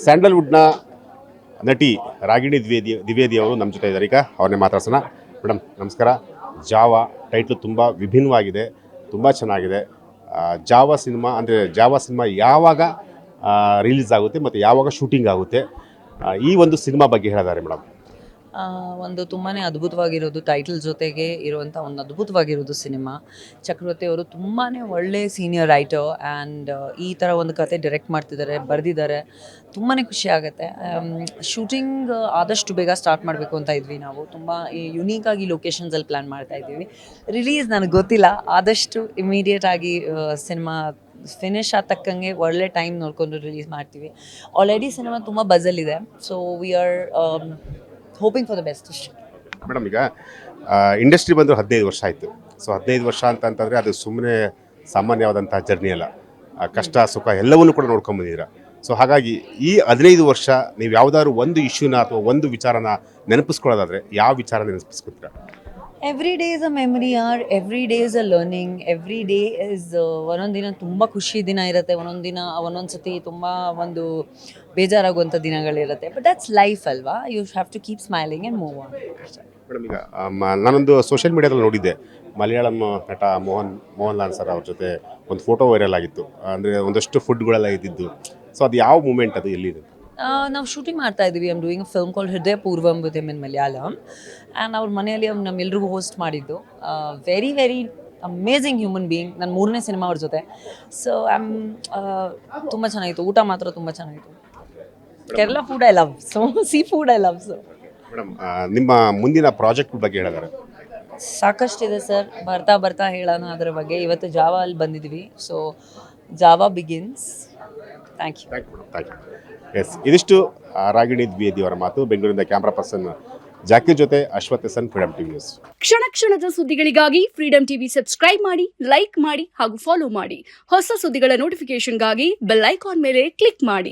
ಸ್ಯಾಂಡಲ್ವುಡ್ನ ನಟಿ ರಾಗಿಣಿ ದ್ವಿವೇದಿ ಅವರು ನಮ್ಮ ಜೊತೆ ಇದ್ದಾರೆ. ಈಗ ಅವ್ರನ್ನೇ ಮಾತಾಡ್ಸೋಣ. ಮೇಡಮ್ ನಮಸ್ಕಾರ. ಜಾವ ಟೈಟ್ಲು ತುಂಬ ವಿಭಿನ್ನವಾಗಿದೆ, ತುಂಬ ಚೆನ್ನಾಗಿದೆ. ಜಾವ ಸಿನಿಮಾ ಯಾವಾಗ ರಿಲೀಸ್ ಆಗುತ್ತೆ ಮತ್ತು ಯಾವಾಗ ಶೂಟಿಂಗ್ ಆಗುತ್ತೆ, ಈ ಒಂದು ಸಿನಿಮಾ ಬಗ್ಗೆ ಹೇಳಿದ್ದಾರೆ ಮೇಡಮ್. ಒಂದು ತುಂಬಾ ಅದ್ಭುತವಾಗಿರೋದು ಟೈಟಲ್ ಜೊತೆಗೆ ಇರುವಂಥ ಒಂದು ಅದ್ಭುತವಾಗಿರೋದು ಸಿನಿಮಾ. ಚಕ್ರವರ್ತಿ ಅವರು ತುಂಬಾ ಒಳ್ಳೆ ಸೀನಿಯರ್ ರೈಟರ್ ಆ್ಯಂಡ್ ಈ ಥರ ಒಂದು ಕತೆ ಡೈರೆಕ್ಟ್ ಮಾಡ್ತಿದ್ದಾರೆ, ಬರೆದಿದ್ದಾರೆ. ತುಂಬಾ ಖುಷಿ ಆಗುತ್ತೆ. ಶೂಟಿಂಗ್ ಆದಷ್ಟು ಬೇಗ ಸ್ಟಾರ್ಟ್ ಮಾಡಬೇಕು ಅಂತ ಇದ್ವಿ. ನಾವು ತುಂಬ ಯುನೀಕಾಗಿ ಲೊಕೇಶನ್ಸಲ್ಲಿ ಪ್ಲ್ಯಾನ್ ಮಾಡ್ತಾ ಇದ್ದೀವಿ. ರಿಲೀಸ್ ನನಗೆ ಗೊತ್ತಿಲ್ಲ, ಆದಷ್ಟು ಇಮಿಡಿಯೇಟಾಗಿ ಸಿನಿಮಾ ಫಿನಿಶ್ ಆದ ತಕ್ಕಂಗೆ ಒಳ್ಳೆ ಟೈಮ್ ನೋಡ್ಕೊಂಡು ರಿಲೀಸ್ ಮಾಡ್ತೀವಿ. ಆಲ್ರೆಡಿ ಸಿನಿಮಾ ತುಂಬ ಬಜಲ್ಲಿದೆ. So we are hoping for the best. Madam, ಈಗ ಇಂಡಸ್ಟ್ರಿ ಬಂದು 15 ವರ್ಷ ಆಯಿತು. ಸೊ 15 ವರ್ಷ ಅಂತಂದರೆ ಅದು ಸುಮ್ಮನೆ ಸಾಮಾನ್ಯವಾದಂಥ ಜರ್ನಿ ಅಲ್ಲ. ಕಷ್ಟ ಸುಖ ಎಲ್ಲವನ್ನೂ ಕೂಡ ನೋಡ್ಕೊಂಬಂದಿದ್ದೀರ. ಸೊ ಹಾಗಾಗಿ ಈ 15 ವರ್ಷ ನೀವು ಯಾವುದಾದ್ರು ಒಂದು ಇಶ್ಯೂನ ಅಥವಾ ಒಂದು ವಿಚಾರನ ನೆನಪಿಸ್ಕೊಳ್ಳೋದಾದರೆ ಯಾವ ವಿಚಾರ ನೆನಪಿಸ್ಕೊತೀರಾ? Every day is a memory or every day is a learning. Every day is ಒಂದೊಂದು ದಿನ ತುಂಬ ಖುಷಿ ದಿನ ಇರುತ್ತೆ, ಒಂದೊಂದು ಸತಿ ತುಂಬ ಒಂದು ಬೇಜಾರಾಗುವಂಥ ದಿನಗಳಿರುತ್ತೆ. ಬಟ್ ದಟ್ಸ್ ಲೈಫ್ ಅಲ್ವಾ. You have to keep smiling and move on. Madam, ಈಗ ನಾನೊಂದು ಸೋಷಿಯಲ್ ಮೀಡಿಯಾದಲ್ಲಿ ನೋಡಿದ್ದೆ, ಮಲಯಾಳಂ ನಟ ಮೋಹನ್ ಲಾಲ್ ಸರ್ ಅವ್ರ ಜೊತೆ ಒಂದು ಫೋಟೋ ವೈರಲ್ ಆಗಿತ್ತು. ಅಂದರೆ ಒಂದಷ್ಟು ಫುಡ್ಗಳೆಲ್ಲ ಇದ್ದಿದ್ದು. ಸೊ ಅದು ಯಾವ ಮೂಮೆಂಟ್, ಅದು ಎಲ್ಲಿದೆ? ನಾವು ಶೂಟಿಂಗ್ ಮಾಡ್ತಾ ಇದ್ದೀವಿ. I am doing a film called Hridayapoorvam with him in Malayalam. And ಅವ್ರ ಮನೆಯಲ್ಲಿ ನಮ್ಮೆಲ್ರಿಗೂ ಹೋಸ್ಟ್ ಮಾಡಿದ್ದು. Very very amazing human being. ನನ್ನ 3ನೇ ಸಿನಿಮಾ ಅವ್ರ ಜೊತೆ. ಸೊ ತುಂಬ ಚೆನ್ನಾಗಿತ್ತು. ಊಟ ಮಾತ್ರ ತುಂಬ ಚೆನ್ನಾಗಿತ್ತು. Kerala food I love. So sea food I love. So madam, ನಿಮ್ಮ ಮುಂದಿನ ಪ್ರಾಜೆಕ್ಟ್ ಬಗ್ಗೆ ಹೇಳಿದ್ದಾರೆ. ಸಾಕಷ್ಟಿದೆ ಸರ್. ಬರ್ತಾ ಹೇಳೋಣ ಅದರ ಬಗ್ಗೆ. ಇವತ್ತು ಜಾವ ಅಲ್ಲಿ ಬಂದಿದ್ವಿ. ಸೊ ಜಾವ ಬಿಗಿನ್ಸ್. Thank you. ಎಸ್, ಇದಿಷ್ಟು ರಾಗಿಣಿ ದ್ವಿವೇದಿ ಅವರ ಮಾತು. ಬೆಂಗಳೂರಿನ ಕ್ಯಾಮ್ರಾ ಪರ್ಸನ್ ಜಾಕಿ ಜೊತೆ Ashwath S, freedom TV news. ಕ್ಷಣದ ಸುದ್ದಿಗಳಿಗಾಗಿ ಫ್ರೀಡಮ್ ಟಿವಿ ಸಬ್ಸ್ಕ್ರೈಬ್ ಮಾಡಿ, ಲೈಕ್ ಮಾಡಿ ಹಾಗೂ ಫಾಲೋ ಮಾಡಿ. ಹೊಸ ಸುದ್ದಿಗಳ ನೋಟಿಫಿಕೇಶನ್ಗಾಗಿ ಬೆಲ್ ಐಕಾನ್ ಮೇಲೆ ಕ್ಲಿಕ್ ಮಾಡಿ.